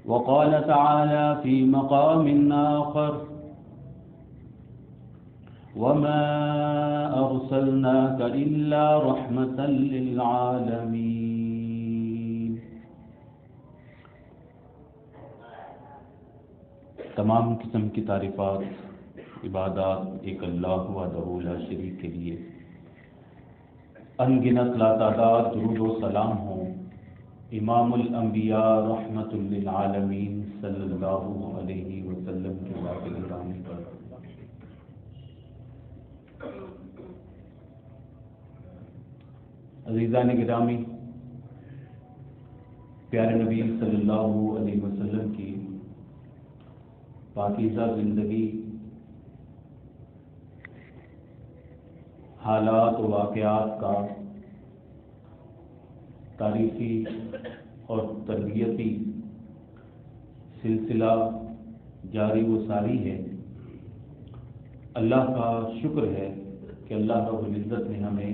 وقال تعالى في مقام آخر وما أرسلناك إلا رحمة للعالمين۔ تمام قسم کی تعریفات عبادات ایک اللہ وحدہ لا شریک کے لیے، انگنت لاتعداد درود و سلام ہوں امام الانبیاء رحمت للعالمین صلی اللہ علیہ وسلم کے ذات گرامی پر۔ عزیزان گرامی، پیارے نبی صلی اللہ علیہ وسلم کی پاکیزہ زندگی، حالات و واقعات کا تاریخی اور تربیتی سلسلہ جاری و ساری ہے۔ اللہ کا شکر ہے کہ اللہ رب العزت نے ہمیں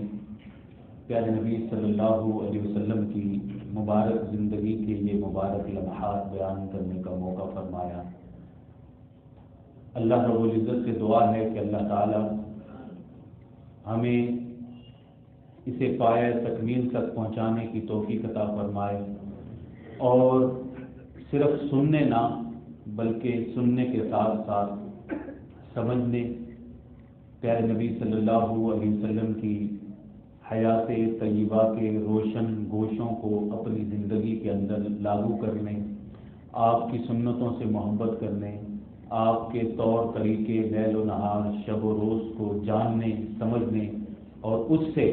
پیارے نبی صلی اللہ علیہ وسلم کی مبارک زندگی کے یہ مبارک لمحات بیان کرنے کا موقع فرمایا۔ اللہ رب العزت سے دعا ہے کہ اللہ تعالی ہمیں اسے پایہ تکمیل تک پہنچانے کی توفیق عطا فرمائے، اور صرف سننے نہ بلکہ سننے کے ساتھ ساتھ سمجھنے، پیارے نبی صلی اللہ علیہ وسلم کی حیات طیبہ کے روشن گوشوں کو اپنی زندگی کے اندر لاگو کرنے، آپ کی سنتوں سے محبت کرنے، آپ کے طور طریقے لیل و نہار شب و روز کو جاننے سمجھنے اور اس سے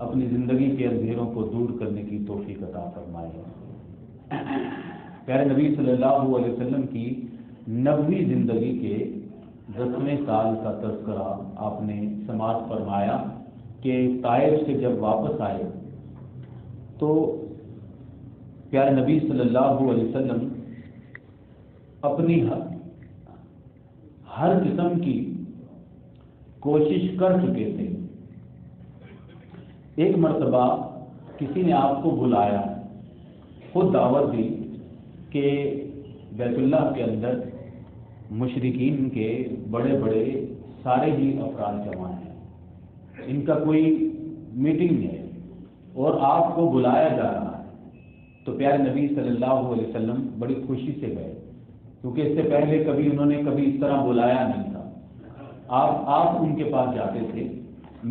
اپنی زندگی کے اندھیروں کو دور کرنے کی توفیق عطا فرمائے۔ پیارے نبی صلی اللہ علیہ وسلم کی نبوی زندگی کے 10ویں سال کا تذکرہ آپ نے سماعت فرمایا کہ طائف سے جب واپس آئے تو پیارے نبی صلی اللہ علیہ وسلم اپنی ہر قسم کی کوشش کر چکے تھے۔ ایک مرتبہ کسی نے آپ کو بلایا، خود دعوت دی کہ بیت اللہ کے اندر مشرکین کے بڑے بڑے سارے ہی افراد جمع ہیں، ان کا کوئی میٹنگ ہے اور آپ کو بلایا جا رہا ہے۔ تو پیارے نبی صلی اللہ علیہ وسلم بڑی خوشی سے گئے، کیونکہ اس سے پہلے کبھی انہوں نے کبھی اس طرح بلایا نہیں تھا۔ آپ ان کے پاس جاتے تھے،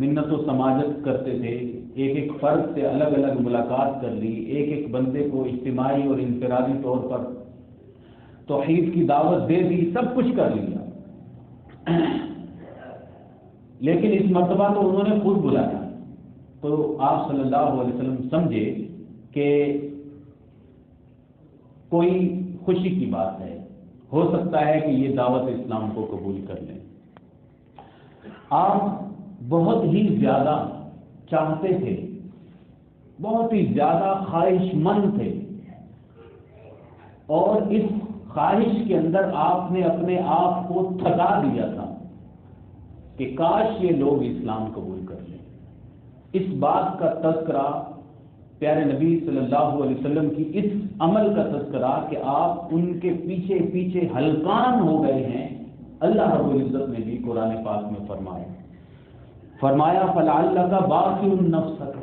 منت و سماجت کرتے تھے، ایک ایک فرد سے الگ الگ ملاقات کر لی، ایک ایک بندے کو اجتماعی اور انفرادی طور پر توحید کی دعوت دے دی، سب کچھ کر لیا، لیکن اس مرتبہ تو انہوں نے خود بلایا۔ تو آپ صلی اللہ علیہ وسلم سمجھے کہ کوئی خوشی کی بات ہے، ہو سکتا ہے کہ یہ دعوت اسلام کو قبول کر لیں۔ آپ بہت ہی زیادہ چاہتے تھے، بہت ہی زیادہ خواہش مند تھے، اور اس خواہش کے اندر آپ نے اپنے آپ کو تھکا دیا تھا کہ کاش یہ لوگ اسلام قبول کر لیں۔ اس بات کا تذکرہ پیارے نبی صلی اللہ علیہ وسلم کی اس عمل کا تذکرہ کہ آپ ان کے پیچھے پیچھے ہلکان ہو گئے ہیں، اللہ رب العزت نے بھی قرآن پاک میں فرمایا فَلَعَلَّكَ بَاخِعٌ نَفْسَكَ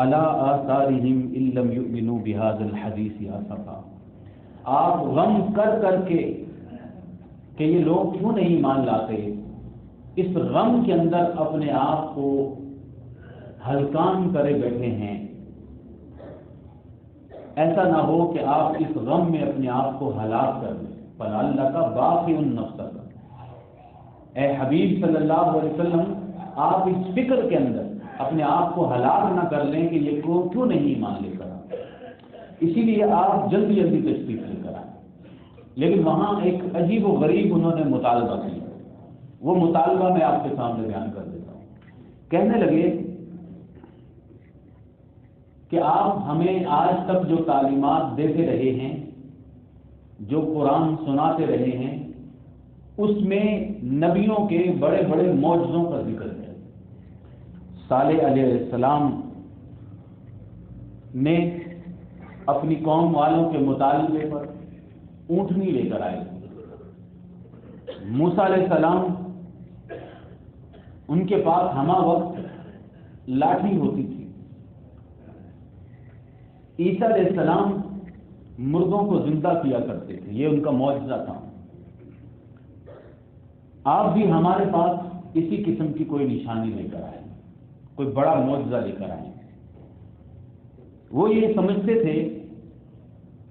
عَلَىٰ آثَارِهِمْ إِن لَّمْ يُؤْمِنُوا بِهَٰذَا الْحَدِيثِ آسَفًا۔ آپ غم کر کے کہ یہ لوگ کیوں نہیں مان لاتے، اس غم کے اندر اپنے آپ کو ہلکان کرے بیٹھے ہیں۔ ایسا نہ ہو کہ آپ اس غم میں اپنے آپ کو ہلاک کر لیں۔ فَلَعَلَّكَ بَاخِعٌ نَفْسَكَ، اے حبیب صلی اللہ علیہ وسلم، آپ اس فکر کے اندر اپنے آپ کو ہلاک نہ کر لیں کہ یہ کیوں نہیں ایمان لے کر، اسی لیے آپ جلدی تشریف لے کر آئیں۔ لیکن وہاں ایک عجیب و غریب انہوں نے مطالبہ کیا، وہ مطالبہ میں آپ کے سامنے بیان کر دیتا ہوں۔ کہنے لگے کہ آپ ہمیں آج تک جو تعلیمات دیتے رہے ہیں، جو قرآن سناتے رہے ہیں، اس میں نبیوں کے بڑے بڑے معجزوں کا ذکر ہے۔ صالح علیہ السلام نے اپنی قوم والوں کے مطالبے پر اونٹنی لے کر آئے. موسیٰ علیہ السلام ان کے پاس ہمہ وقت لاٹھی ہوتی تھی. عیسیٰ علیہ السلام مردوں کو زندہ کیا کرتے تھے، یہ ان کا معجزہ تھا. آپ بھی ہمارے پاس اسی قسم کی کوئی نشانی لے کر آئے، کوئی بڑا معجزہ لے کر آئے. وہ یہ سمجھتے تھے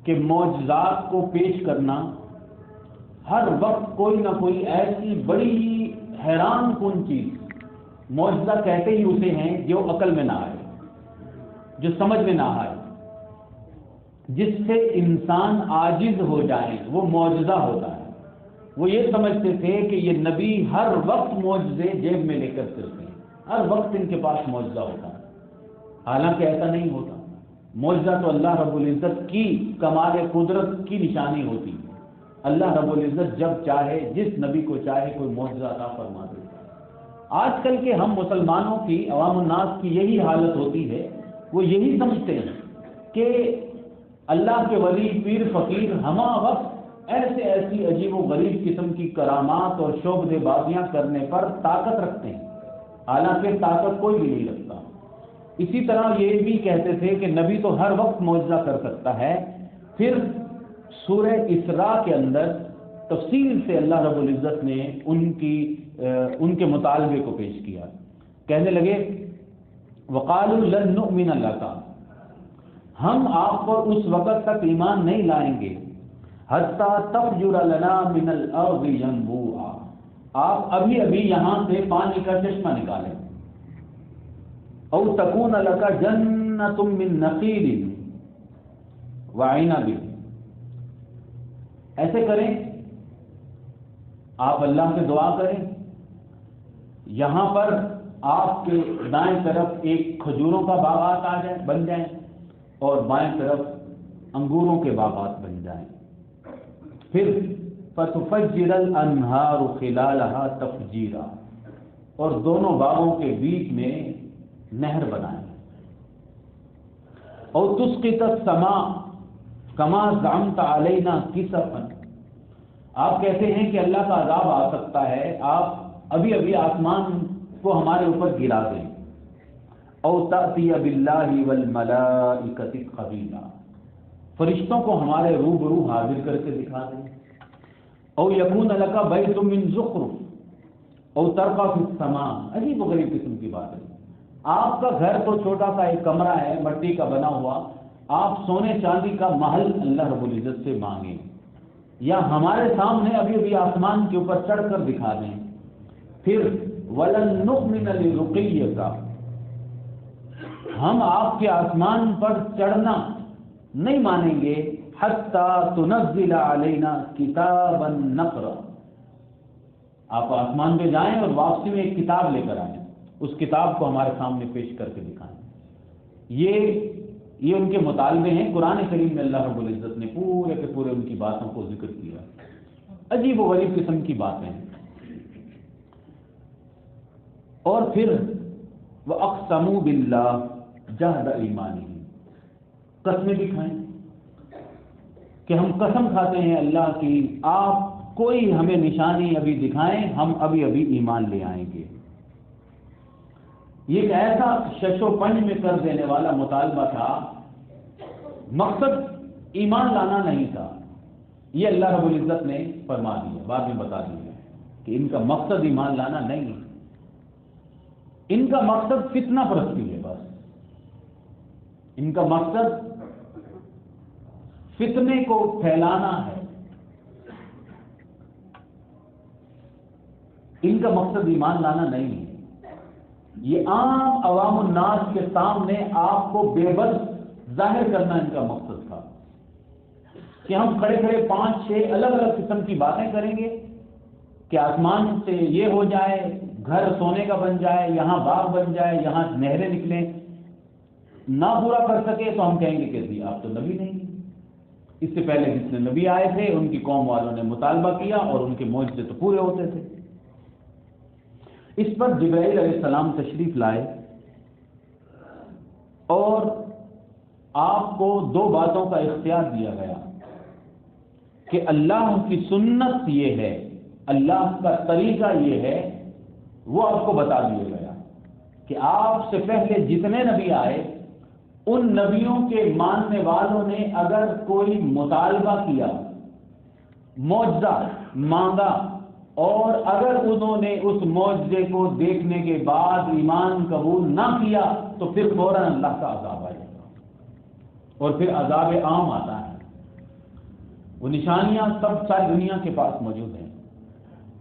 کہ معجزات کو پیش کرنا ہر وقت کوئی نہ کوئی ایسی بڑی حیران کن چیز، معجزہ کہتے ہی اسے ہیں جو عقل میں نہ آئے، جو سمجھ میں نہ آئے، جس سے انسان عاجز ہو جائے، وہ معجزہ ہوتا ہے. وہ یہ سمجھتے تھے کہ یہ نبی ہر وقت معجزے جیب میں لے کر پھرتے ہیں، ہر وقت ان کے پاس معجزہ ہوتا ہے. حالانکہ ایسا نہیں ہوتا. معجزہ تو اللہ رب العزت کی کمال قدرت کی نشانی ہوتی ہے. اللہ رب العزت جب چاہے، جس نبی کو چاہے، کوئی معجزہ عطا فرما دیتا ہے. آج کل کے ہم مسلمانوں کی، عوام الناس کی یہی حالت ہوتی ہے. وہ یہی سمجھتے ہیں کہ اللہ کے ولی، پیر، فقیر ہمہ وقت ایسی عجیب و غریب قسم کی کرامات اور شعبدے بازیاں کرنے پر طاقت رکھتے ہیں، حالانکہ طاقت کوئی بھی نہیں رکھتا. اسی طرح یہ بھی کہتے تھے کہ نبی تو ہر وقت معجزہ کر سکتا ہے. پھر سورہ اسراء کے اندر تفصیل سے اللہ رب العزت نے ان کے مطالبے کو پیش کیا. کہنے لگے وقالوا لن نؤمن لك، ہم آپ پر اس وقت تک ایمان نہیں لائیں گے حتی تفجر لنا من الارض ينبوعا، آپ ابھی یہاں سے پانی کا چشمہ نکالیں. او تکون لك جنۃ من نخیل وعنب، ایسے کریں، آپ اللہ سے دعا کریں، یہاں پر آپ کے دائیں طرف ایک کھجوروں کا باغات بن جائیں اور بائیں طرف انگوروں کے باغات بن جائیں. پھر فتفجر الانہار خلالها تفجیرا، اور دونوں باغوں کے بیچ میں نہر بنائیں. اور تسقط السماء کما زعمت علینا کسفا، آپ کہتے ہیں کہ اللہ کا عذاب آ سکتا ہے، آپ ابھی آسمان کو ہمارے اوپر گرا دیں. او تأتی باللہ والملائکۃ قبیلا، فرشتوں کو ہمارے روبرو حاضر کر کے دکھا دیں. او یکون لک بیت من زخرف او ترقی فی السماء، عجیب و غریب قسم کی بات ہے. آپ کا گھر تو چھوٹا سا ایک کمرہ ہے مٹی کا بنا ہوا، آپ سونے چاندی کا محل اللہ رب العزت سے مانگیں، یا ہمارے سامنے ابھی آسمان کے اوپر چڑھ کر دکھا دیں. پھر وَلَن نُؤْمِنَ لِرُقِيِّكَ، ہم آپ کے آسمان پر چڑھنا نہیں مانیں گے حَتَّى تُنَزِّلَ عَلَيْنَا كِتَابًا نَقْرَأُ، آپ آسمان پہ جائیں اور واپسی میں ایک کتاب لے کر آئیں، اس کتاب کو ہمارے سامنے پیش کر کے دکھائیں. یہ ان کے مطالبے ہیں. قرآن کریم میں اللہ رب العزت نے پورے کے پورے ان کی باتوں کو ذکر کیا. عجیب و غریب قسم کی باتیں. اور پھر وَأَقْسَمُوا بِاللَّهِ جَهْدَ أَيْمَانِهِمْ، قسمیں بھی کھائیں کہ ہم قسم کھاتے ہیں اللہ کی، آپ کوئی ہمیں نشانی ابھی دکھائیں، ہم ابھی ایمان لے آئیں گے. یہ ایک ایسا شش و پنج میں کر دینے والا مطالبہ تھا. مقصد ایمان لانا نہیں تھا، یہ اللہ رب العزت نے فرما دیا، بعد میں بتا دیا کہ ان کا مقصد ایمان لانا نہیں ہے، ان کا مقصد فتنہ پرستی ہے. بس ان کا مقصد فتنے کو پھیلانا ہے، ان کا مقصد ایمان لانا نہیں ہے. یہ عام عوام الناس کے سامنے آپ کو بے بس ظاہر کرنا ان کا مقصد تھا کہ ہم کھڑے 5-6 الگ قسم کی باتیں کریں گے کہ آسمان سے یہ ہو جائے، گھر سونے کا بن جائے، یہاں باغ بن جائے، یہاں نہریں نکلیں. نہ پورا کر سکے تو ہم کہیں گے کہ جی آپ تو نبی نہیں. اس سے پہلے جتنے نبی آئے تھے ان کی قوم والوں نے مطالبہ کیا اور ان کے معجزے تو پورے ہوتے تھے. اس پر جبرائیل علیہ السلام تشریف لائے اور آپ کو 2 باتوں کا اختیار دیا گیا. کہ اللہ کی سنت یہ ہے، اللہ کا طریقہ یہ ہے، وہ آپ کو بتا دیا گیا کہ آپ سے پہلے جتنے نبی آئے ان نبیوں کے ماننے والوں نے اگر کوئی مطالبہ کیا، معجزہ مانگا، اور اگر انہوں نے اس معجزے کو دیکھنے کے بعد ایمان قبول نہ کیا تو پھر فوراً اللہ کا عذاب آئے گا، اور پھر عذاب عام آتا ہے۔ وہ نشانیاں سب ساری دنیا کے پاس موجود ہیں۔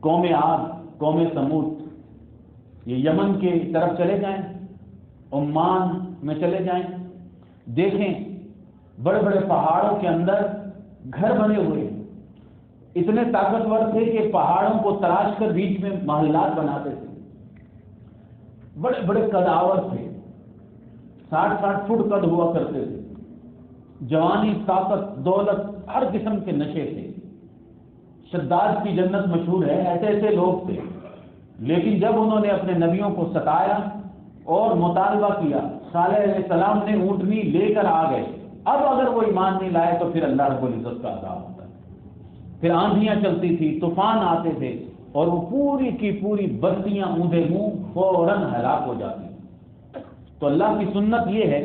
قوم عاد، قوم سمود، یہ یمن کے طرف چلے جائیں، عمان میں چلے جائیں، دیکھیں بڑے بڑے پہاڑوں کے اندر گھر بنے ہوئے ہیں، اتنے طاقتور تھے کہ پہاڑوں کو تراش کر بیچ میں محلات بناتے تھے، بڑے بڑے قداور تھے، 60 فٹ قد ہوا کرتے تھے، جوانی، طاقت، دولت، ہر قسم کے نشے تھے، شداد کی جنت مشہور ہے، ایسے ایسے لوگ تھے۔ لیکن جب انہوں نے اپنے نبیوں کو ستایا اور مطالبہ کیا، صالح علیہ السلام نے اونٹنی لے کر آ گئے، اب اگر وہ ایمان نہیں لائے تو پھر اللہ رب العزت کا عذاب ہوتا ہے۔ پھر آندھیاں چلتی تھی، طوفان آتے تھے، اور وہ پوری کی پوری بستیاں اونھے منہ فوراً ہلاک ہو جاتی۔ تو اللہ کی سنت یہ ہے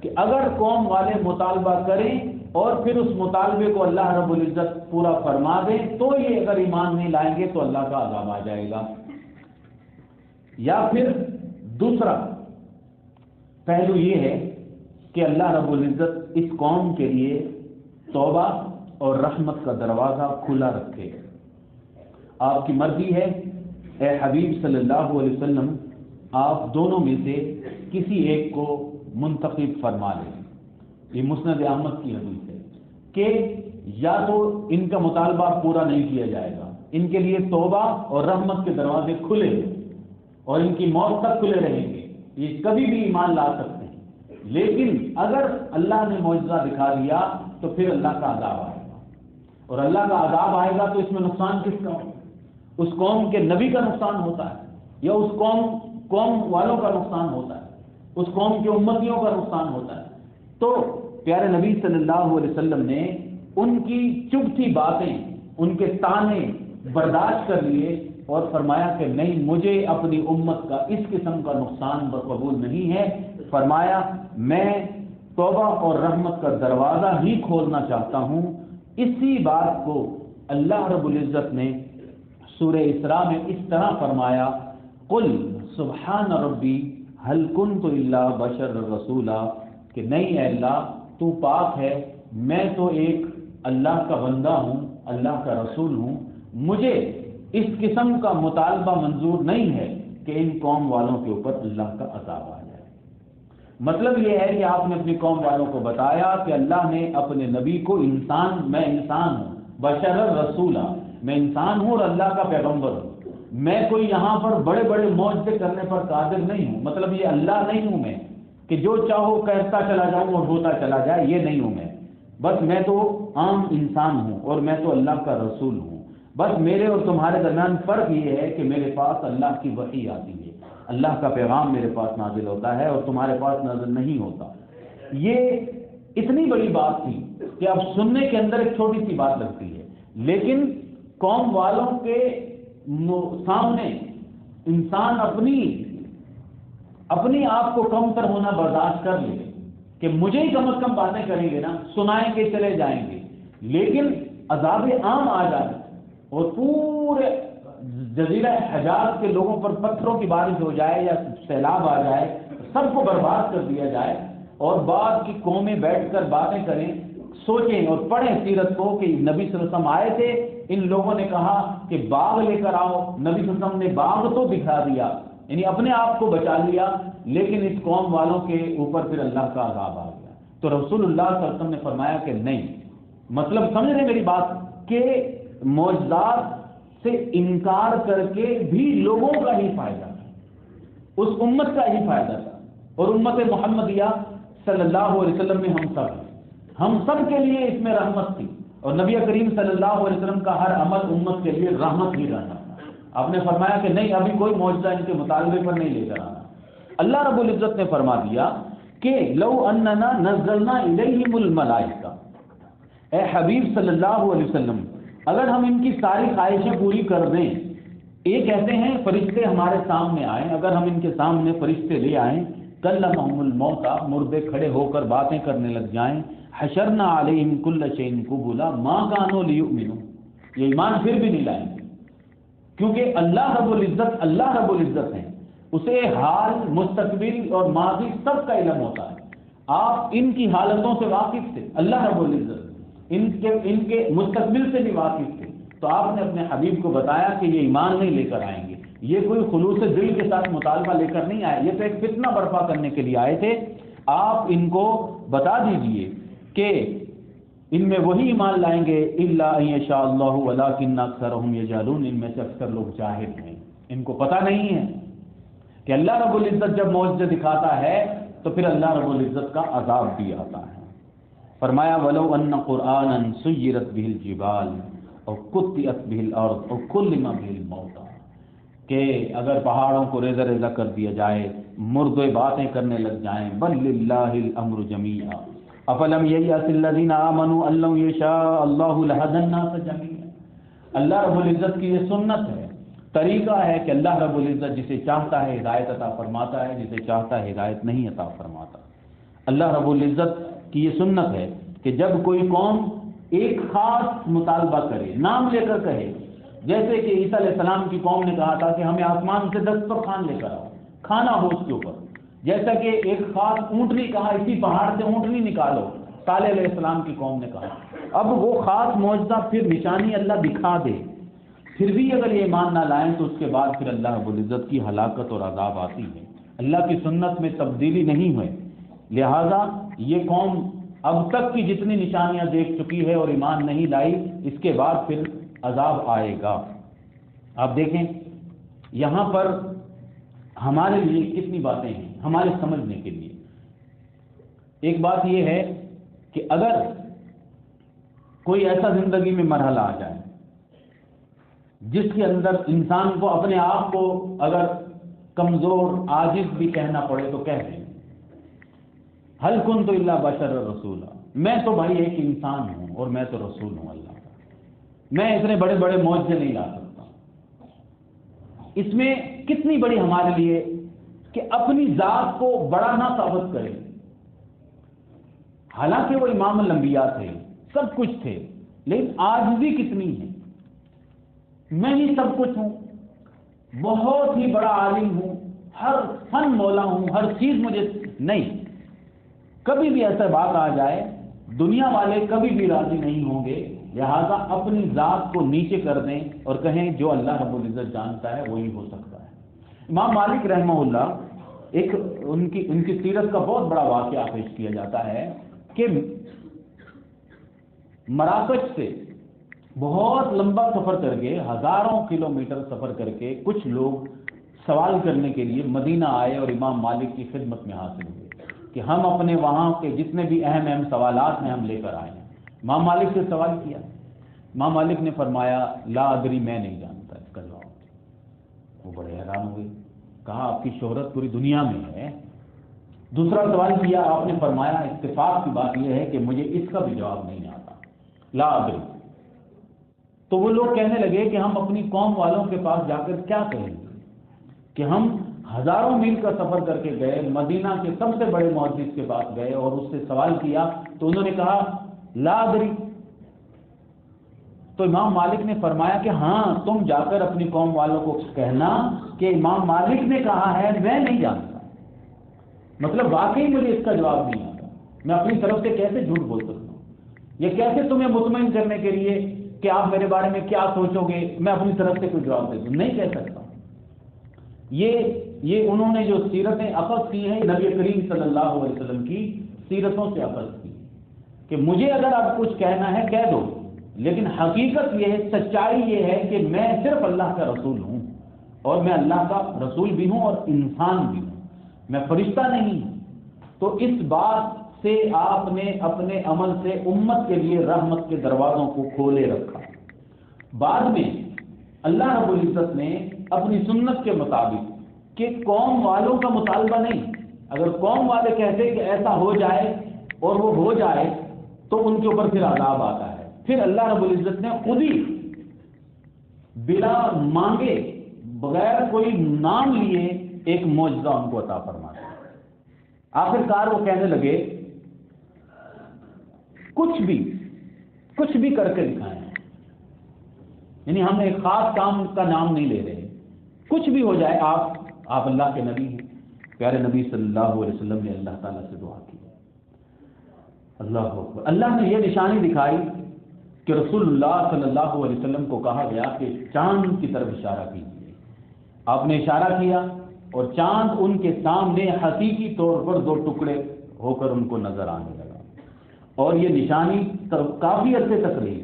کہ اگر قوم والے مطالبہ کریں اور پھر اس مطالبے کو اللہ رب العزت پورا فرما دے تو یہ اگر ایمان نہیں لائیں گے تو اللہ کا عذاب آ جائے گا۔ یا پھر دوسرا پہلو یہ ہے کہ اللہ رب العزت اس قوم کے لیے توبہ اور رحمت کا دروازہ کھلا رکھے۔ آپ کی مرضی ہے اے حبیب صلی اللہ علیہ وسلم، آپ دونوں میں سے کسی ایک کو منتخب فرما لیں۔ یہ مسند احمد کی حدیث ہے کہ یا تو ان کا مطالبہ پورا نہیں کیا جائے گا، ان کے لیے توبہ اور رحمت کے دروازے کھلے اور ان کی موت تک کھلے رہیں گے، یہ کبھی بھی ایمان لا سکتے ہیں، لیکن اگر اللہ نے معجزہ دکھا دیا تو پھر اللہ کا عذاب آئے گا، اور اللہ کا عذاب آئے گا تو اس میں نقصان کس کا ہوگا؟ اس قوم کے نبی کا نقصان ہوتا ہے یا اس قوم والوں کا نقصان ہوتا ہے، اس قوم کے امتیوں کا نقصان ہوتا ہے۔ تو پیارے نبی صلی اللہ علیہ وسلم نے ان کی چبھتی باتیں، ان کے طعنے برداشت کر لیے اور فرمایا کہ نہیں، مجھے اپنی امت کا اس قسم کا نقصان قبول نہیں ہے۔ فرمایا میں توبہ اور رحمت کا دروازہ ہی کھولنا چاہتا ہوں۔ اسی بات کو اللہ رب العزت نے سورہ اسراء میں اس طرح فرمایا، قل سبحان ربی هل كنت الا بشر رسولا، کہ نہیں اے اللہ تو پاک ہے، میں تو ایک اللہ کا بندہ ہوں، اللہ کا رسول ہوں، مجھے اس قسم کا مطالبہ منظور نہیں ہے کہ ان قوم والوں کے اوپر اللہ کا عذاب آ جائے۔ مطلب یہ ہے کہ آپ نے اپنی قوم والوں کو بتایا کہ اللہ نے اپنے نبی کو میں انسان ہوں، بشر رسولا، میں انسان ہوں اور اللہ کا پیغمبر ہوں، میں کوئی یہاں پر بڑے بڑے معجزے کرنے پر قادر نہیں ہوں، مطلب یہ اللہ نہیں ہوں میں کہ جو چاہو کہتا چلا جاؤں اور ہوتا چلا جائے، یہ نہیں ہوں میں، بس میں تو عام انسان ہوں اور میں تو اللہ کا رسول ہوں۔ بس میرے اور تمہارے درمیان فرق یہ ہے کہ میرے پاس اللہ کی وحی آتی ہے، اللہ کا پیغام میرے پاس نازل ہوتا ہے اور تمہارے پاس نازل نہیں ہوتا۔ یہ اتنی بڑی بات تھی کہ اب سننے کے اندر ایک چھوٹی سی بات لگتی ہے، لیکن قوم والوں کے سامنے انسان اپنی آپ کو کم تر ہونا برداشت کر لے کہ مجھے ہی کم از کم باتیں کریں گے نا، سنائیں گے چلے جائیں گے، لیکن عذاب عام آ جائے اور پورے جزیرہ حجاز کے لوگوں پر پتھروں کی بارش ہو جائے یا سیلاب آ جائے، سب کو برباد کر دیا جائے، اور بعد کی قومیں بیٹھ کر باتیں کریں، سوچیں اور پڑھیں سیرت کو کہ نبی صلی اللہ علیہ وسلم آئے تھے، ان لوگوں نے کہا کہ باغ لے کر آؤ، نبی صلی اللہ علیہ وسلم نے باغ تو دکھا دیا، یعنی اپنے آپ کو بچا لیا، لیکن اس قوم والوں کے اوپر پھر اللہ کا عذاب آ گیا۔ تو رسول اللہ صلی اللہ علیہ وسلم نے فرمایا کہ نہیں، مطلب سمجھ رہے میری بات کہ معجزات سے انکار کر کے بھی لوگوں کا ہی فائدہ تھا، اس امت کا ہی فائدہ تھا، اور امت محمدیہ صلی اللہ علیہ وسلم میں ہم سب کے لیے اس میں رحمت تھی، اور نبی کریم صلی اللہ علیہ وسلم کا ہر عمل امت کے لیے رحمت ہی رہنا تھا۔ آپ نے فرمایا کہ نہیں، ابھی کوئی معجزہ ان کے مطالبے پر نہیں لے کر آنا۔ اللہ رب العزت نے فرما دیا کہ لو اننا نزلنا الیہم الملائکہ، اے حبیب صلی اللہ علیہ وسلم اگر ہم ان کی ساری خواہشیں پوری کر دیں، یہ کہتے ہیں فرشتے ہمارے سامنے آئیں، اگر ہم ان کے سامنے فرشتے لے آئیں، کلمہم الموتى، مردے کھڑے ہو کر باتیں کرنے لگ جائیں، حشرنا علیہم کل شیء قبلا ما كانوا لیؤمنوا، یہ ایمان پھر بھی نہیں لائیں گے، کیونکہ اللہ رب العزت ہیں، اسے حال، مستقبل اور ماضی سب کا علم ہوتا ہے۔ آپ ان کی حالتوں سے واقف تھے، اللہ رب العزت ان کے مستقبل سے بھی واقف تھے، تو آپ نے اپنے حبیب کو بتایا کہ یہ ایمان نہیں لے کر آئیں گے، یہ کوئی خلوص دل کے ساتھ مطالبہ لے کر نہیں آئے، یہ تو ایک فتنہ برپا کرنے کے لیے آئے تھے۔ آپ ان کو بتا دیجئے کہ ان میں وہی ایمان لائیں گے الا ان یشاء اللہ ولکن اکثرهم یجہلون، ان میں سے اکثر لوگ جاہل ہیں، ان کو پتہ نہیں ہے کہ اللہ رب العزت جب معجزے دکھاتا ہے تو پھر اللہ رب العزت کا عذاب بھی آتا ہے۔ فرمایا ولو ان قرآنا سیرت به الجبال او قطعت به الارض او کلم به الموتى، کہ اگر پہاڑوں کو ریزہ ریزہ کر دیا جائے، مردے باتیں کرنے لگ جائیں، بل للہ الامر جمیعا افلم ییأس الذین آمنوا ان لو یشاء اللہ لہدی الناس جمیعا، اللہ رب العزت کی یہ سنت ہے، طریقہ ہے کہ اللہ رب العزت جسے چاہتا ہے ہدایت عطا فرماتا ہے، جسے چاہتا ہے ہدایت نہیں عطا فرماتا۔ اللہ رب العزت کی یہ سنت ہے کہ جب کوئی قوم ایک خاص مطالبہ کرے، نام لے کر کہے، جیسے کہ عیسیٰ علیہ السلام کی قوم نے کہا تھا کہ ہمیں آسمان سے دسترخوان لے کر آؤ، کھانا ہو اس کے اوپر، جیسا کہ ایک خاص اونٹنی کہا اسی پہاڑ سے اونٹنی نکالو، صالح علیہ السلام کی قوم نے کہا۔ اب وہ خاص معجزہ پھر نشانی اللہ دکھا دے، پھر بھی اگر یہ ایمان نہ لائیں تو اس کے بعد پھر اللہ رب العزت کی ہلاکت اور عذاب آتی ہے۔ اللہ کی سنت میں تبدیلی نہیں ہوئی، لہذا یہ قوم اب تک کی جتنی نشانیاں دیکھ چکی ہے اور ایمان نہیں لائی، اس کے بعد پھر عذاب آئے گا۔ آپ دیکھیں یہاں پر ہمارے لیے کتنی باتیں ہیں ہمارے سمجھنے کے لیے۔ ایک بات یہ ہے کہ اگر کوئی ایسا زندگی میں مرحلہ آ جائے جس کے اندر انسان کو اپنے آپ کو اگر کمزور عاجز بھی کہنا پڑے تو کہہ دیں، هل كنت الا بشر رسولا، میں تو بھائی ایک انسان ہوں اور میں تو رسول ہوں اللہ کا، میں اتنے بڑے بڑے معجزے نہیں لا سکتا۔ اس میں کتنی بڑی ہمارے لیے کہ اپنی ذات کو بڑا نہ ثابت کرے، حالانکہ وہ امام الانبیاء تھے، سب کچھ تھے، لیکن عاجزی کتنی ہے، میں ہی سب کچھ ہوں، بہت ہی بڑا عالم ہوں، ہر فن مولا ہوں، ہر چیز مجھے نہیں۔ کبھی بھی ایسا بات آ جائے دنیا والے کبھی بھی راضی نہیں ہوں گے، لہذا اپنی ذات کو نیچے کر دیں اور کہیں جو اللہ رب العزت جانتا ہے وہی ہو سکتا ہے۔ امام مالک رحمہ اللہ ایک ان کی سیرت کا بہت بڑا واقعہ پیش کیا جاتا ہے کہ مراکش سے بہت لمبا سفر کر کے، ہزاروں کلومیٹر سفر کر کے کچھ لوگ سوال کرنے کے لیے مدینہ آئے اور امام مالک کی خدمت میں حاضر ہوئے کہ ہم اپنے وہاں کے جتنے بھی اہم سوالات ہیں ہم لے کر آئے ہیں۔ امام مالک سے سوال کیا، امام مالک نے فرمایا لا ادری، میں نہیں جانتا اس کا جواب۔ وہ بڑے حیران ہوئے، کہا آپ کی شہرت پوری دنیا میں ہے۔ دوسرا سوال کیا، آپ نے فرمایا اتفاق کی بات یہ ہے کہ مجھے اس کا بھی جواب نہیں آتا، لا ادری۔ تو وہ لوگ کہنے لگے کہ ہم اپنی قوم والوں کے پاس جا کر کیا کہیں گے کہ ہم ہزاروں میل کا سفر کر کے گئے، مدینہ کے سب سے بڑے محدث کے پاس گئے اور اس سے سوال کیا تو انہوں نے کہا لا ادری۔ تو امام مالک نے فرمایا کہ ہاں تم جا کر اپنی قوم والوں کو کہنا کہ امام مالک نے کہا ہے میں نہیں جانتا، مطلب واقعی مجھے اس کا جواب نہیں آتا، میں اپنی طرف سے کیسے جھوٹ بول سکتا ہوں، یہ کیسے تمہیں مطمئن کرنے کے لیے کہ آپ میرے بارے میں کیا سوچو گے میں اپنی طرف سے کوئی جواب دے دوں، نہیں کہہ سکتا۔ یہ انہوں نے جو سیرتیں اخذ کی ہیں نبی کریم صلی اللہ علیہ وسلم کی سیرتوں سے اخذ کی کہ مجھے اگر آپ کچھ کہنا ہے کہہ دو، لیکن حقیقت یہ ہے، سچائی یہ ہے کہ میں صرف اللہ کا رسول ہوں، اور میں اللہ کا رسول بھی ہوں اور انسان بھی ہوں، میں فرشتہ نہیں ہوں۔ تو اس بات سے آپ نے اپنے عمل سے امت کے لیے رحمت کے دروازوں کو کھولے رکھا۔ بعد میں اللہ رب العزت نے اپنی سنت کے مطابق کہ قوم والوں کا مطالبہ نہیں، اگر قوم والے کہتے کہ ایسا ہو جائے اور وہ ہو جائے تو ان کے اوپر پھر عذاب آتا ہے. پھر اللہ رب العزت نے خود ہی بلا مانگے بغیر کوئی نام لیے ایک معجزہ ان کو عطا فرمایا. آخر کار وہ کہنے لگے کچھ بھی کر کے دکھائیں. یعنی ہم ایک خاص کام کا نام نہیں لے رہے, کچھ بھی ہو جائے. آپ اللہ کے نبی ہیں. پیارے نبی صلی اللہ علیہ وسلم نے اللہ تعالیٰ سے دعا کی. اللہ اکبر. اللہ نے یہ نشانی دکھائی کہ رسول اللہ صلی اللہ علیہ وسلم کو کہا گیا کہ چاند کی طرف اشارہ کیجیے. آپ نے اشارہ کیا اور چاند ان کے سامنے حقیقی طور پر دو ٹکڑے ہو کر ان کو نظر آنے لگا. اور یہ نشانی کافی عرصے تک رہی.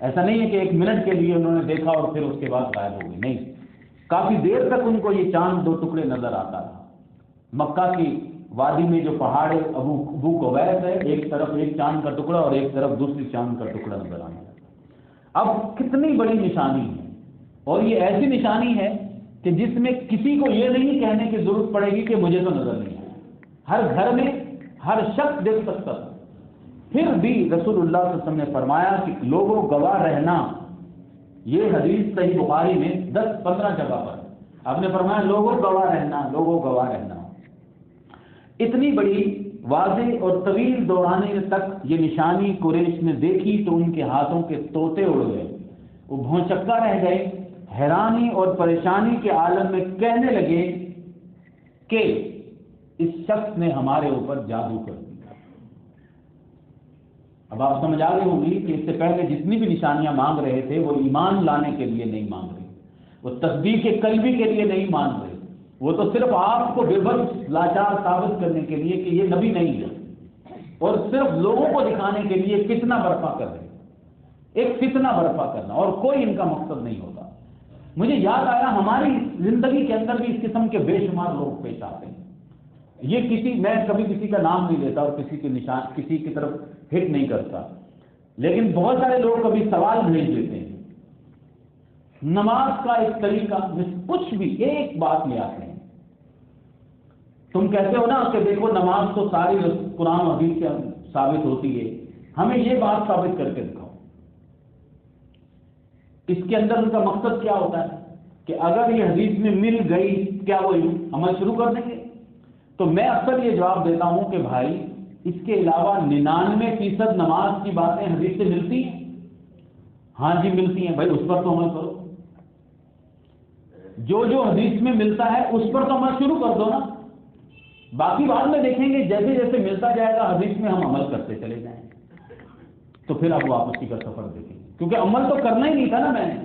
ایسا نہیں ہے کہ ایک منٹ کے لیے انہوں نے دیکھا اور پھر اس کے بعد غائب ہو گئی. نہیں, کافی دیر تک ان کو یہ چاند دو ٹکڑے نظر آتا رہا. مکہ کی وادی میں جو پہاڑ ابو قبیس ہے, ایک طرف ایک چاند کا ٹکڑا اور ایک طرف دوسری چاند کا ٹکڑا نظر آنے لگا. اب کتنی بڑی نشانی ہے, اور یہ ایسی نشانی ہے کہ جس میں کسی کو یہ نہیں کہنے کی ضرورت پڑے گی کہ مجھے تو نظر نہیں ہے. ہر گھر میں ہر شخص دیکھ سکتا تھا. پھر بھی رسول اللہ صلی اللہ علیہ وسلم نے فرمایا کہ لوگوں گواہ رہنا. یہ حدیث صحیح بخاری میں 10-15 جگہ پر آپ نے فرمایا لوگوں گواہ رہنا, لوگوں گواہ رہنا. اتنی بڑی واضح اور طویل دورانی تک یہ نشانی قریش نے دیکھی تو ان کے ہاتھوں کے طوطے اڑ گئے. وہ بھونچکا رہ گئے. حیرانی اور پریشانی کے عالم میں کہنے لگے کہ اس شخص نے ہمارے اوپر جادو کر دیا. اب آپ سمجھ آ گئی ہوگی کہ اس سے پہلے جتنی بھی نشانیاں مانگ رہے تھے وہ ایمان لانے کے لیے نہیں مانگ رہے, وہ تصدیق قلبی کے لیے نہیں مانگ رہے. وہ تو صرف آپ کو بے بس لاچار ثابت کرنے کے لیے کہ یہ نبی نہیں ہے, اور صرف لوگوں کو دکھانے کے لیے فتنہ برپا کر رہے, ایک فتنہ برپا کرنا, اور کوئی ان کا مقصد نہیں ہوتا. مجھے یاد آیا ہماری زندگی کے اندر بھی اس قسم کے بے شمار لوگ پیش آتے ہیں. یہ میں کبھی کسی کا نام نہیں لیتا اور کسی کی طرف ہٹ نہیں کرتا, لیکن بہت سارے لوگ کبھی سوال بھیج دیتے ہیں. نماز کا ایک طریقہ کچھ بھی ایک بات لے آتے ہیں. تم کہتے ہو نا کہ دیکھو نماز تو ساری قرآن و حدیث سے ثابت ہوتی ہے, ہمیں یہ بات ثابت کر کے دکھاؤ. اس کے اندر ان کا مقصد کیا ہوتا ہے کہ اگر یہ حدیث میں مل گئی کیا وہ عمل شروع کر دیں گے؟ تو میں اکثر یہ جواب دیتا ہوں کہ بھائی اس کے علاوہ 99% نماز کی باتیں حدیث سے ملتی ہیں. ہاں جی ملتی ہیں, بھائی اس پر تو عمل کرو. جو حدیث میں ملتا ہے اس پر تو عمل شروع کر دو نا. باقی بعد میں دیکھیں گے, جیسے جیسے ملتا جائے گا حدیث میں ہم عمل کرتے چلے جائیں, تو پھر آپ واپسی کا سفر دیکھیں. کیونکہ عمل تو کرنا ہی نہیں تھا نا, میں نے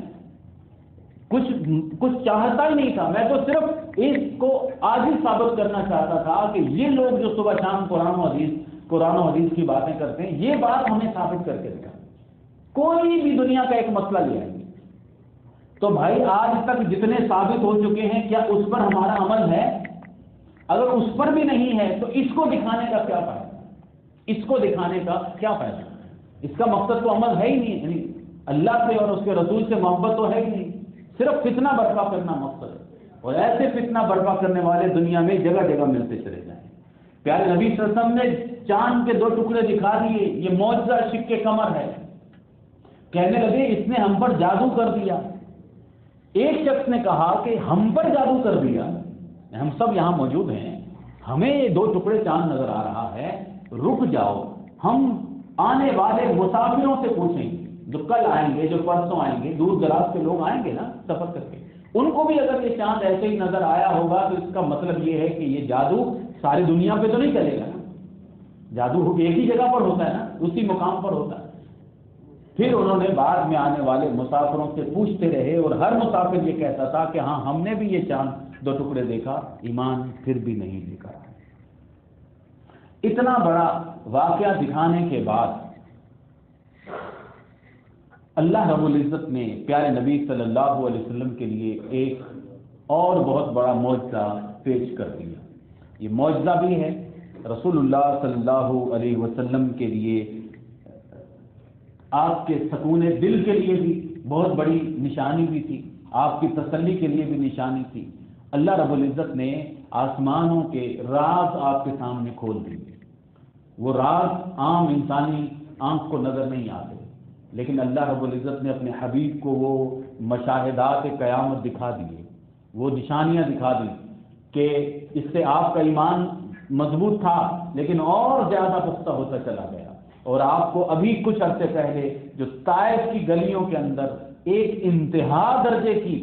کچھ چاہتا ہی نہیں تھا. میں تو صرف اس کو آج ہی ثابت کرنا چاہتا تھا کہ یہ لوگ جو صبح شام قرآن و حدیث کی باتیں کرتے ہیں, یہ بات ہمیں ثابت کر کے دکھا. کوئی بھی دنیا کا ایک مسئلہ لے آئیں گے تو بھائی آج تک جتنے ثابت ہو چکے ہیں کیا اس پر ہمارا عمل ہے؟ اگر اس پر بھی نہیں ہے تو اس کو دکھانے کا کیا فائدہ؟ اس کو دکھانے کا کیا فائدہ؟ اس کا مقصد تو عمل ہے ہی نہیں. یعنی اللہ سے اور اس کے رسول سے محبت تو ہے ہی نہیں, صرف فتنہ برپا کرنا مقصد ہے. اور ایسے فتنہ برپا کرنے والے دنیا میں جگہ جگہ ملتے چلے جائیں. پیارے نبی صلی اللہ علیہ وسلم نے چاند کے 2 ٹکڑے دکھا دیے, یہ معجزہ شق قمر ہے. کہنے لگے اس نے ہم پر جادو کر دیا. ایک شخص نے کہا کہ ہم پر جادو کر دیا, ہم سب یہاں موجود ہیں, ہمیں یہ 2 ٹکڑے چاند نظر آ رہا ہے, رک جاؤ, ہم آنے والے مسافروں سے پوچھیں جو کل آئیں گے, جو پرسوں آئیں گے, دور دراز کے لوگ آئیں گے نا سفر کر کے, ان کو بھی اگر یہ چاند ایسے ہی نظر آیا ہوگا تو اس کا مطلب یہ ہے کہ یہ جادو ساری دنیا پہ تو نہیں چلے گا نا. جادو ایک ہی جگہ پر ہوتا ہے نا, اسی مقام پر ہوتا ہے. پھر انہوں نے بعد میں آنے والے مسافروں سے پوچھتے رہے اور ہر مسافر یہ کہتا تھا کہ ہاں ہم نے بھی یہ چاند 2 ٹکڑے دیکھا, ایمان پھر بھی نہیں دیکھا. اتنا بڑا واقعہ دکھانے کے بعد اللہ رب العزت نے پیارے نبی صلی اللہ علیہ وسلم کے لیے ایک اور بہت بڑا معجزہ پیش کر دیا. یہ معجزہ بھی ہے رسول اللہ صلی اللہ علیہ وسلم کے لیے, آپ کے سکون دل کے لیے بھی بہت بڑی نشانی بھی تھی, آپ کی تسلی کے لیے بھی نشانی تھی. اللہ رب العزت نے آسمانوں کے راز آپ کے سامنے کھول دیے. وہ راز عام انسانی آنکھ کو نظر نہیں آتے، لیکن اللہ رب العزت نے اپنے حبیب کو وہ مشاہدات قیامت دکھا دیے، وہ نشانیاں دکھا دی کہ اس سے آپ کا ایمان مضبوط تھا لیکن اور زیادہ پختہ ہوتا چلا گیا، اور آپ کو ابھی کچھ عرصے پہلے جو طائف کی گلیوں کے اندر ایک انتہا درجے کی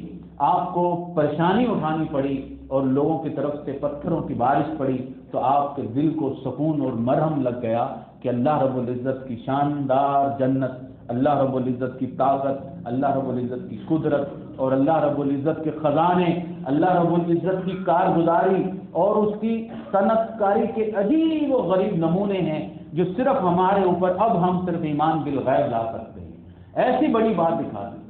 آپ کو پریشانی اٹھانی پڑی اور لوگوں کی طرف سے پتھروں کی بارش پڑی، تو آپ کے دل کو سکون اور مرہم لگ گیا کہ اللہ رب العزت کی شاندار جنت، اللہ رب العزت کی طاقت، اللہ رب العزت کی قدرت اور اللہ رب العزت کے خزانے، اللہ رب العزت کی کارگزاری اور اس کی صنعت کاری کے عجیب و غریب نمونے ہیں جو صرف ہمارے اوپر اب ہم صرف ایمان بالغیب لا سکتے ہیں۔ ایسی بڑی بات دکھا دی،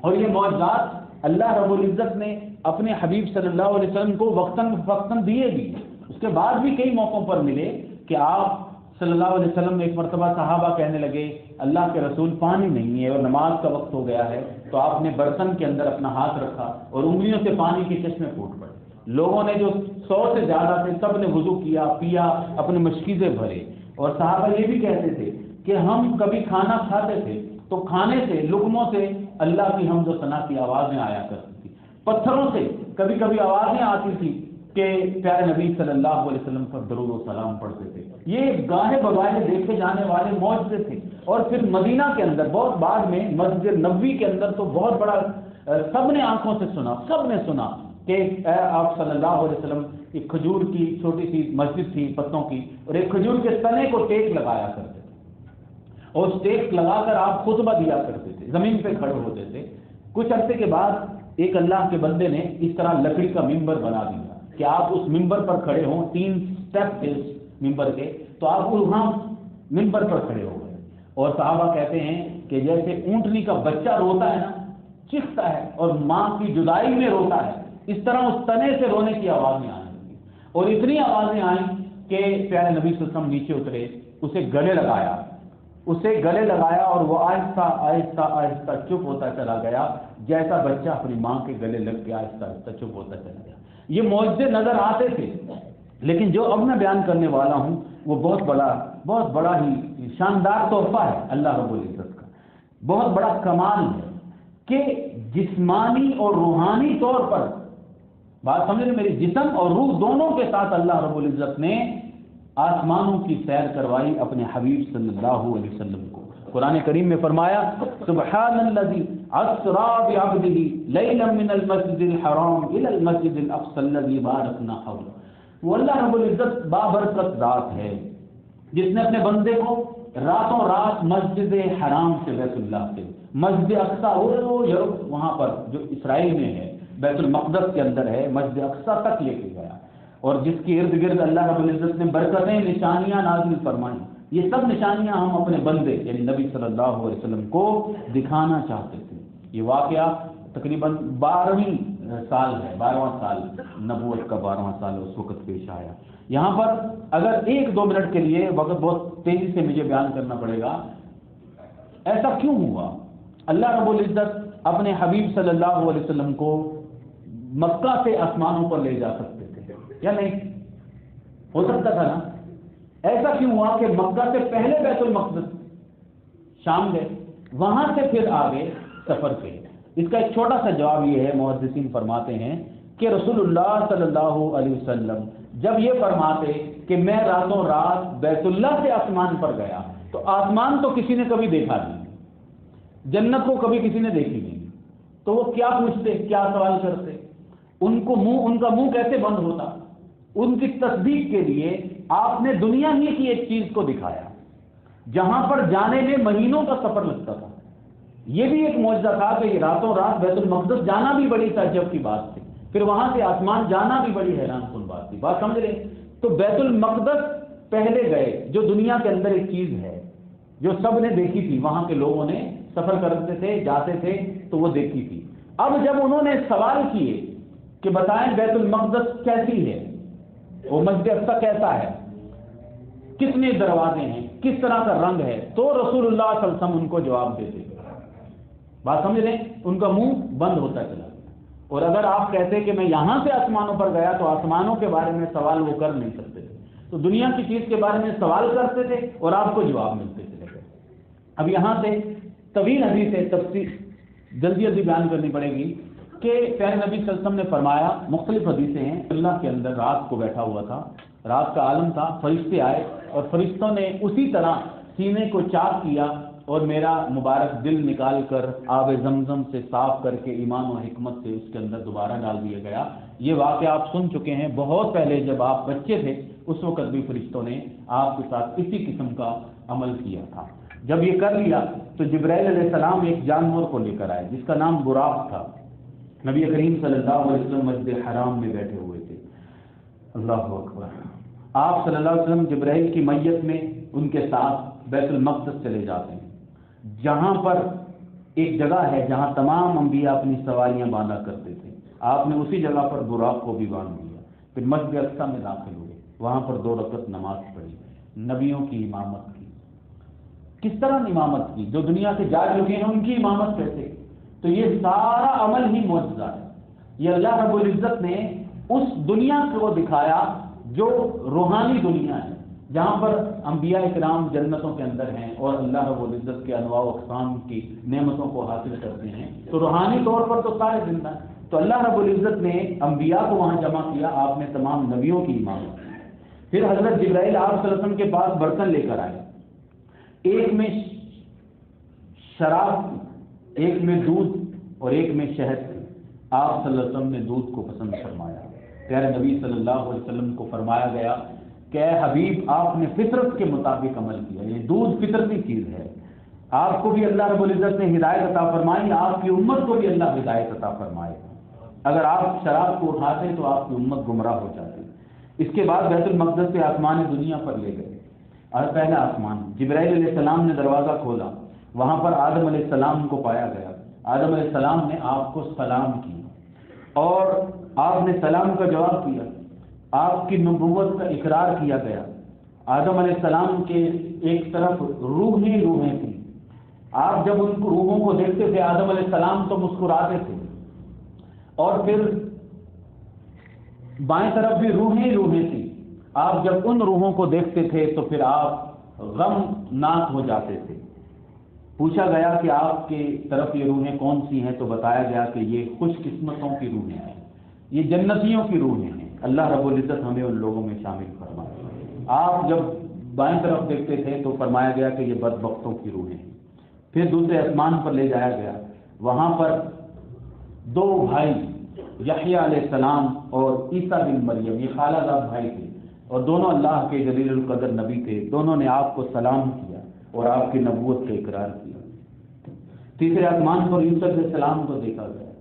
اور یہ معجزات اللہ رب العزت نے اپنے حبیب صلی اللہ علیہ وسلم کو وقتاً فوقتاً دیے بھی، اس کے بعد بھی کئی موقعوں پر ملے کہ آپ صلی اللہ علیہ وسلم ایک مرتبہ صحابہ کہنے لگے اللہ کے رسول پانی نہیں ہے اور نماز کا وقت ہو گیا ہے، تو آپ نے برتن کے اندر اپنا ہاتھ رکھا اور انگلیوں سے پانی کے چشمے پھوٹ پڑے، لوگوں نے جو 100 سے زیادہ تھے سب نے وضو کیا، پیا، اپنے مشکیزیں بھرے، اور صحابہ یہ بھی کہتے تھے کہ ہم کبھی کھانا کھاتے تھے تو کھانے سے لقموں سے اللہ کی حمد و ثنا کی آوازیں آیا کرتی تھی، پتھروں سے کبھی کبھی آوازیں آتی تھی کہ پیارے نبی صلی اللہ علیہ وسلم پر درود و سلام پڑھتے تھے۔ یہ گاہے بگاہے دیکھے جانے والے معجزے تھے، اور پھر مدینہ کے اندر بہت بعد میں مسجد نبوی کے اندر تو بہت بڑا سب نے آنکھوں سے سنا، سب نے سنا کہ آپ صلی اللہ علیہ وسلم ایک کھجور کی چھوٹی سی مسجد تھی پتوں کی، اور ایک کھجور کے تنے کو ٹیک لگایا کرتے تھے، اور اس ٹیک لگا کر آپ خطبہ دیا کرتے تھے، زمین پہ کھڑے ہوتے تھے۔ کچھ عرصے کے بعد ایک اللہ کے بندے نے اس طرح لکڑی کا ممبر بنا دیا کہ آپ اس ممبر پر کھڑے ہوں، 3 سٹیپ تھے اس ممبر کے، تو آپ وہاں ممبر پر کھڑے ہو گئے، اور صحابہ کہتے ہیں کہ جیسے اونٹنی کا بچہ روتا ہے نا، چیختا ہے اور ماں کی جدائی میں روتا ہے، اس طرح اس تنے سے رونے کی آوازیں آنے لگی، اور اتنی آوازیں آئیں کہ پیارے نبی صلی اللہ علیہ وسلم نیچے اترے، اسے گلے لگایا اور وہ آہستہ آہستہ آہستہ چپ ہوتا چلا گیا، جیسا بچہ اپنی ماں کے گلے لگ کے آہستہ آہستہ چپ ہوتا چلا گیا۔ یہ معجزے نظر آتے تھے، لیکن جو اب میں بیان کرنے والا ہوں وہ بہت بڑا ہی شاندار تحفہ ہے اللہ رب العزت کا، بہت بڑا کمال ہے کہ جسمانی اور روحانی طور پر، بات سمجھ رہے میری، جسم اور روح دونوں کے ساتھ اللہ رب العزت نے آسمانوں کی سیر کروائی اپنے حبیب صلی اللہ علیہ وسلم کو۔ قرآن کریم میں فرمایا سبحان الذی اسری بعبدہ لیلا من المسجد الحرام الی المسجد الاقصی الذی بارکنا حولہ۔ وہ اللہ رب العزت بابرکت ذات ہے جس نے اپنے بندے کو راتوں رات مسجد حرام سے، بیت اللہ سے، مسجد اقصی وہاں پر جو اسرائیل میں ہے، بیت المقدس کے اندر ہے، مسجد اقصی تک لے کے گیا، اور جس کے ارد گرد اللہ رب العزت نے برکتیں، نشانیاں نازل فرمائیں۔ یہ سب نشانیاں ہم اپنے بندے یعنی نبی صلی اللہ علیہ وسلم کو دکھانا چاہتے تھے۔ یہ واقعہ تقریباً 12واں سال نبوت کا 12واں سال اس وقت پیش آیا۔ یہاں پر اگر 1-2 منٹ کے لیے وقت بہت تیزی سے مجھے بیان کرنا پڑے گا، ایسا کیوں ہوا؟ اللہ رب العزت اپنے حبیب صلی اللہ علیہ وسلم کو مکہ سے آسمانوں پر لے جا سکتے تھے یا نہیں؟ ہو سکتا تھا نا؟ ایسا کیوں ہوا کہ مکہ سے پہلے بیت المقدس شام گئے، وہاں سے پھر آگے سفر کیے؟ اس کا ایک چھوٹا سا جواب یہ ہے، محدثین فرماتے ہیں کہ رسول اللہ صلی اللہ علیہ وسلم جب یہ فرماتے کہ میں راتوں رات بیت اللہ سے آسمان پر گیا، تو آسمان تو کسی نے کبھی دیکھا نہیں، جنت کو کبھی کسی نے دیکھی نہیں، تو وہ کیا پوچھتے، کیا سوال کرتے؟ ان کا منہ کیسے بند ہوتا؟ ان کی تصدیق کے لیے آپ نے دنیا ہی کی ایک چیز کو دکھایا جہاں پر جانے میں مہینوں کا سفر لگتا تھا۔ یہ بھی ایک معجزہ تھا کہ یہ راتوں رات بیت المقدس جانا بھی بڑی تعجب کی بات تھی، پھر وہاں سے آسمان جانا بھی بڑی حیران کن بات تھی۔ بات سمجھ رہے؟ تو بیت المقدس پہلے گئے، جو دنیا کے اندر ایک چیز ہے جو سب نے دیکھی تھی، وہاں کے لوگوں نے سفر کرتے تھے، جاتے تھے تو وہ دیکھی تھی۔ اب جب انہوں نے سوال کیے کہ بتائیں بیت المقدس کیسی ہے، وہ مسجد اقصی کیسا ہے، کتنے دروازے ہیں، کس طرح کا رنگ ہے، تو رسول اللہ صلی اللہ علیہ وسلم ان کو جواب دیتے۔ بات سمجھ رہے ہیں؟ ان کا منہ بند ہوتا چلا گیا۔ اور اگر آپ کہتے کہ میں یہاں سے آسمانوں پر گیا تو آسمانوں کے بارے میں سوال وہ کر نہیں سکتے تھے، تو دنیا کی چیز کے بارے میں سوال کرتے تھے اور آپ کو جواب ملتے چلے گئے۔ اب یہاں سے طویل حدیث ہے، تفصیل جلدی جلدی بیان کرنی پڑے گی کہ پیارے نبی صلی اللہ علیہ وسلم نے فرمایا، مختلف حدیثیں ہیں، اللہ کے اندر رات کو بیٹھا ہوا تھا، رات کا عالم تھا، فرشتے آئے اور فرشتوں نے اسی طرح سینے کو چاک کیا اور میرا مبارک دل نکال کر آب زمزم سے صاف کر کے ایمان و حکمت سے اس کے اندر دوبارہ ڈال دیا گیا۔ یہ واقعہ آپ سن چکے ہیں، بہت پہلے جب آپ بچے تھے اس وقت بھی فرشتوں نے آپ کے ساتھ اسی قسم کا عمل کیا تھا۔ جب یہ کر لیا تو جبرائیل علیہ السلام ایک جانور کو لے کر آئے جس کا نام براق تھا۔ نبی کریم صلی اللہ علیہ وسلم مسجد حرام میں بیٹھے ہوئے تھے، اللہ اکبر۔ آپ صلی اللہ علیہ وسلم جبرائیل کی میت میں ان کے ساتھ بیت المقدس چلے جاتے ہیں، جہاں پر ایک جگہ ہے جہاں تمام انبیاء اپنی سواریاں باندھا کرتے تھے، آپ نے اسی جگہ پر براق کو بھی باندھ دیا۔ پھر مسجد اقصی میں داخل ہوئے، وہاں پر 2 رکعت نماز پڑھی، نبیوں کی امامت کی۔ کس طرح امامت کی؟ جو دنیا سے جا چکے ہیں ان کی امامت کیسے؟ تو یہ سارا عمل ہی معجزہ ہے۔ یہ اللہ رب العزت نے اس دنیا کو دکھایا جو روحانی دنیا ہے، جہاں پر انبیاء کرام جنتوں کے اندر ہیں اور اللہ رب العزت کے انواع و اقسام کی نعمتوں کو حاصل کرتے ہیں، تو روحانی طور پر تو سارے زندہ ہیں۔ تو اللہ رب العزت نے انبیاء کو وہاں جمع کیا، آپ نے تمام نبیوں کی امامت کی۔ پھر حضرت جبرائیل آپ صلی اللہ علیہ وسلم کے پاس برتن لے کر آئے، ایک میں شراب، ایک میں دودھ اور ایک میں شہد تھی۔ آپ صلی اللہ علیہ وسلم نے دودھ کو پسند فرمایا۔ پیارے نبی صلی اللہ علیہ وسلم کو فرمایا گیا کہ اے حبیب، آپ نے فطرت کے مطابق عمل کیا، یہ دودھ فطرتی چیز ہے، آپ کو بھی اللہ رب العزت نے ہدایت عطا فرمائی، آپ کی امت کو بھی اللہ ہدایت عطا فرمائے۔ اگر آپ شراب کو اٹھاتے تو آپ کی امت گمراہ ہو جاتی۔ اس کے بعد بیت المقدس سے آسمان دنیا پر لے گئے، اور پہلا آسمان، جبرائیل علیہ السلام نے دروازہ کھولا، وہاں پر آدم علیہ السلام کو پایا گیا۔ آدم علیہ السلام نے آپ کو سلام کیا اور آپ نے سلام کا جواب دیا، آپ کی نبوت کا اقرار کیا گیا۔ آدم علیہ السلام کے ایک طرف روحیں تھیں، آپ جب ان روحوں کو دیکھتے تھے آدم علیہ السلام تو مسکراتے تھے، اور پھر بائیں طرف بھی روحیں تھیں، آپ جب ان روحوں کو دیکھتے تھے تو پھر آپ غمناک ہو جاتے تھے۔ پوچھا گیا کہ آپ کی طرف یہ روحیں کون سی ہیں، تو بتایا گیا کہ یہ خوش قسمتوں کی روحیں ہیں، یہ جنتیوں کی روحیں ہیں، اللہ رب العزت ہمیں ان لوگوں میں شامل فرمائے۔ آپ جب بائیں طرف دیکھتے تھے تو فرمایا گیا کہ یہ بدبختوں کی روحیں ہیں۔ پھر دوسرے آسمان پر لے جایا گیا، وہاں پر 2 بھائی یحییٰ علیہ السلام اور عیسیٰ بن مریم، یہ خالہ زاد بھائی تھے اور دونوں اللہ کے جلیل القدر نبی تھے، دونوں نے آپ کو سلام کیا اور آپ کی نبوت کا اقرار کیا۔ تیسرے آسمان پر یوسف علیہ السلام کو دیکھا گیا،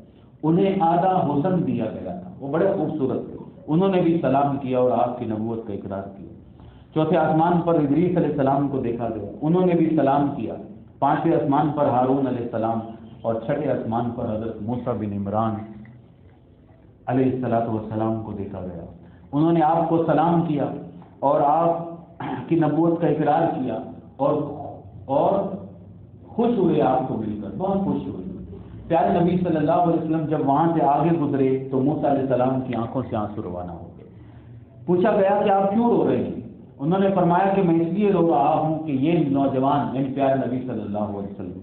انہیں آدھا حسن دیا گیا تھا، وہ بڑے خوبصورت تھے، انہوں نے بھی سلام کیا اور آپ کی نبوت کا اقرار کیا۔ چوتھے آسمان پر ادریس علیہ السلام کو دیکھا گیا، انہوں نے بھی سلام کیا۔ پانچویں آسمان پر ہارون علیہ السلام اور چھٹے آسمان پر حضرت موسیٰ بن عمران علیہ السلام کو دیکھا گیا، انہوں نے آپ کو سلام کیا اور آپ کی نبوت کا اقرار کیا اور خوش ہوئے، آپ کو مل کر بہت خوش ہوئے۔ پیارے نبی صلی اللہ علیہ وسلم جب وہاں سے آگے گزرے تو موسیٰ علیہ السلام کی آنکھوں سے آنسو روانہ ہو گئے۔ پوچھا گیا کہ آپ کیوں رو رہے ہیں؟ انہوں نے فرمایا کہ میں اس لیے رو رہا ہوں کہ یہ نوجوان، یعنی پیارے نبی صلی اللہ علیہ وسلم،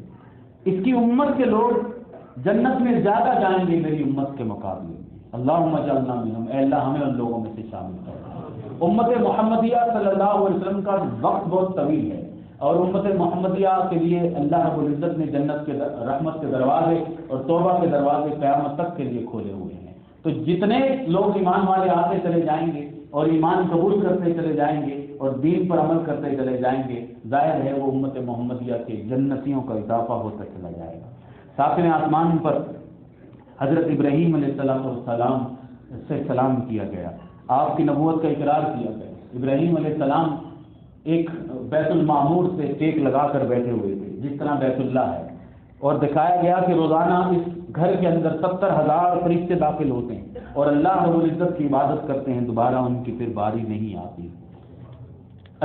اس کی امت کے لوگ جنت میں زیادہ جائیں گے میری امت کے مقابلے۔ اللہم اجعلنا منہم، اے اللہ ہمیں ان لوگوں میں سے شامل کر۔ امت محمدیہ صلی اللہ علیہ وسلم کا وقت بہت طویل ہے، اور امت محمدیہ کے لیے اللہ رب العزت نے جنت کے رحمت کے دروازے اور توبہ کے دروازے قیامت تک کے لیے کھولے ہوئے ہیں۔ تو جتنے لوگ ایمان والے آتے چلے جائیں گے اور ایمان قبول کرتے چلے جائیں گے اور دین پر عمل کرتے چلے جائیں گے، ظاہر ہے وہ امت محمدیہ کے جنتیوں کا اضافہ ہوتا چلا جائے گا۔ ساتویں آسمان پر حضرت ابراہیم علیہ السلام سے سلام کیا گیا، آپ کی نبوت کا اقرار کیا گیا۔ ابراہیم علیہ السلام ایک بیت المعمور سے ٹیک لگا کر بیٹھے ہوئے تھے جس طرح بیت اللہ ہے، اور دکھایا گیا کہ روزانہ اس گھر کے اندر 70,000 فرشتے داخل ہوتے ہیں اور اللہ رب العزت کی عبادت کرتے ہیں، دوبارہ ان کی پھر باری نہیں آتی۔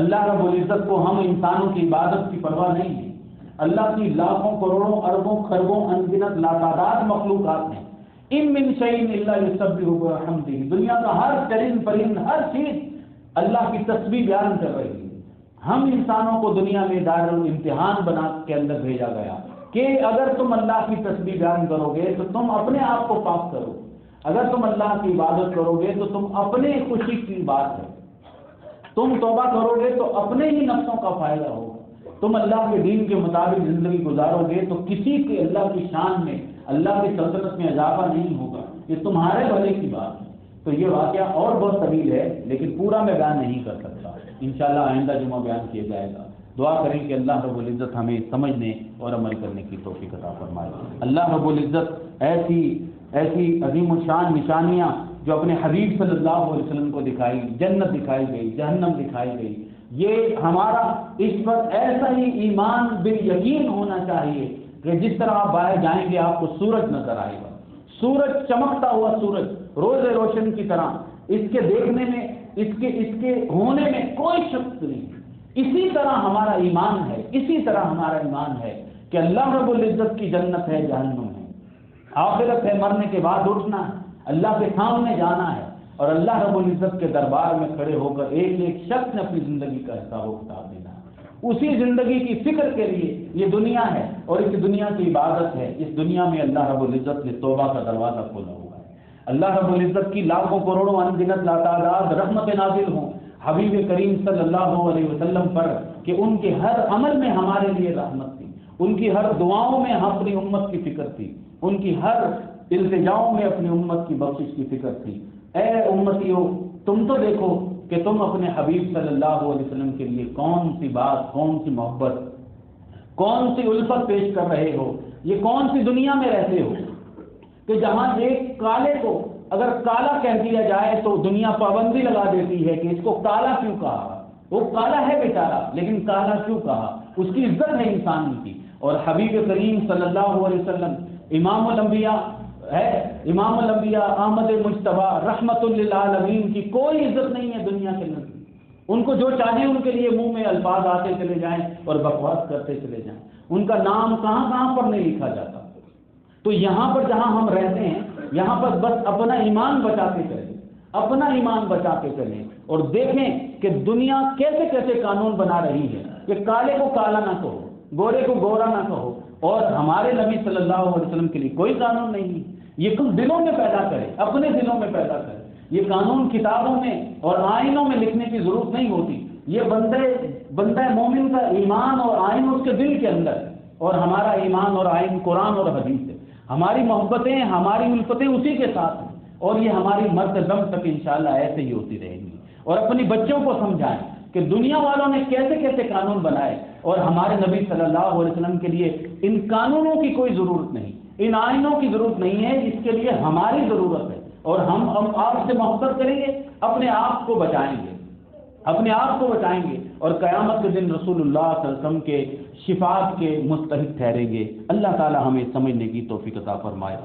اللہ رب العزت کو ہم انسانوں کی عبادت کی پرواہ نہیں ہے، اللہ کی لاکھوں کروڑوں اربوں خربوں انگنت لاتعداد مخلوقات ہیں، ان من شیء الا یسبح بحمدہ، دنیا کا ہر چرند پرند ہر چیز اللہ کی تسبیح بیان کر رہی ہے۔ ہم انسانوں کو دنیا میں دارالامتحان بنا کے اندر بھیجا گیا کہ اگر تم اللہ کی تسبیح بیان کرو گے تو تم اپنے آپ کو پاک کرو، اگر تم اللہ کی عبادت کرو گے تو تم اپنے خوشی کی بات ہے، تم توبہ کرو گے تو اپنے ہی نفسوں کا فائدہ ہوگا، تم اللہ کے دین کے مطابق زندگی گزارو گے تو کسی کے اللہ کی شان میں، اللہ کی سلطنت میں اضافہ نہیں ہوگا، یہ تمہارے بھلے کی بات ہے۔ تو یہ واقعہ اور بہت طویل ہے لیکن پورا میں بیان نہیں کر سکتا، انشاءاللہ آئندہ جمعہ بیان کیا جائے گا۔ دعا کریں کہ اللہ رب العزت ہمیں سمجھنے اور عمل کرنے کی توفیق عطا فرمائے۔ اللہ رب العزت ایسی عظیم الشان نشانیاں جو اپنے حبیب صلی اللہ علیہ وسلم کو دکھائی، جنت دکھائی گئی، جہنم دکھائی گئی، یہ ہمارا اس پر ایسا ہی ایمان بالیقین ہونا چاہیے کہ جس طرح آپ باہر جائیں گے آپ کو سورج نظر آئے گا، سورج چمکتا ہوا سورج روز روشن کی طرح، اس کے دیکھنے میں، اس کے ہونے میں کوئی شک نہیں۔ اسی طرح ہمارا ایمان ہے، اسی طرح ہمارا ایمان ہے کہ اللہ رب العزت کی جنت ہے، جہنم ہے، آخرت ہے، مرنے کے بعد اٹھنا ہے، اللہ کے سامنے جانا ہے، اور اللہ رب العزت کے دربار میں کھڑے ہو کر ایک ایک شخص نے اپنی زندگی کا حساب و کتاب دینا ہے۔ اسی زندگی کی فکر کے لیے یہ دنیا ہے اور اس دنیا کی عبادت ہے۔ اس دنیا میں اللہ رب العزت نے توبہ کا دروازہ کھولا ہوا ہے۔ اللہ رب العزت کی لاکھوں کروڑوں انگنت لاتعداد رحمت نازل ہوں حبیب کریم صلی اللہ علیہ وسلم پر کہ ان کے ہر عمل میں ہمارے لیے رحمت تھی، ان کی ہر دعاؤں میں اپنی امت کی فکر تھی، ان کی ہر التجاؤں میں اپنی امت کی بخشش کی فکر تھی۔ اے امتیوں، تم تو دیکھو کہ تم اپنے حبیب صلی اللہ علیہ وسلم کے لیے کون سی بات، کون سی محبت، کون سی الفت پیش کر رہے ہو، یہ کون سی دنیا میں رہتے ہو کہ جہاں ایک کالے کو اگر کالا کہہ دیا جائے تو دنیا پابندی لگا دیتی ہے کہ اس کو کالا کیوں کہا، وہ کالا ہے بیچارہ لیکن کالا کیوں کہا، اس کی عزت ہے انسان کی۔ اور حبیب کریم صلی اللہ علیہ وسلم امام الانبیاء ہے، امام الانبیاء احمد مجتبی رحمت للعالمین کی کوئی عزت نہیں ہے دنیا کے اندر۔ ان کو جو چاہے ان کے لیے منہ میں الفاظ آتے چلے جائیں اور بکواس کرتے چلے جائیں، ان کا نام کہاں کہاں پر نہیں لکھا جاتا۔ تو یہاں پر جہاں ہم رہتے ہیں یہاں پر بس اپنا ایمان بچا کے چلیں، اپنا ایمان بچا کے چلیں اور دیکھیں کہ دنیا کیسے کیسے قانون بنا رہی ہے کہ کالے کو کالا نہ کہو، گورے کو گورا نہ کہو، اور ہمارے نبی صلی اللہ علیہ وسلم کے لیے کوئی قانون نہیں ہے۔ یہ تم دلوں میں پیدا کرے، اپنے دلوں میں پیدا کرے۔ یہ قانون کتابوں میں اور آئینوں میں لکھنے کی ضرورت نہیں ہوتی، یہ بندہ مومن کا ایمان اور آئین اس کے دل کے اندر ہے، اور ہمارا ایمان اور آئین قرآن اور حدیث ہے۔ ہماری محبتیں، ہماری الفتیں اسی کے ساتھ ہیں، اور یہ ہماری مرد دم تک انشاءاللہ ایسے ہی ہوتی رہیں گی۔ اور اپنی بچوں کو سمجھائیں کہ دنیا والوں نے کیسے کیسے قانون بنائے اور ہمارے نبی صلی اللہ علیہ وسلم کے لیے ان قانونوں کی کوئی ضرورت نہیں، ان آئینوں کی ضرورت نہیں ہے، اس کے لیے ہماری ضرورت ہے۔ اور ہم آپ سے محبت کریں گے، اپنے آپ کو بچائیں گے، اپنے آپ کو بچائیں گے، اور قیامت کے دن رسول اللہ صلی اللہ علیہ وسلم کے شفاعت کے مستحق ٹھہریں گے۔ اللہ تعالی ہمیں سمجھنے کی توفیق عطا فرمائے۔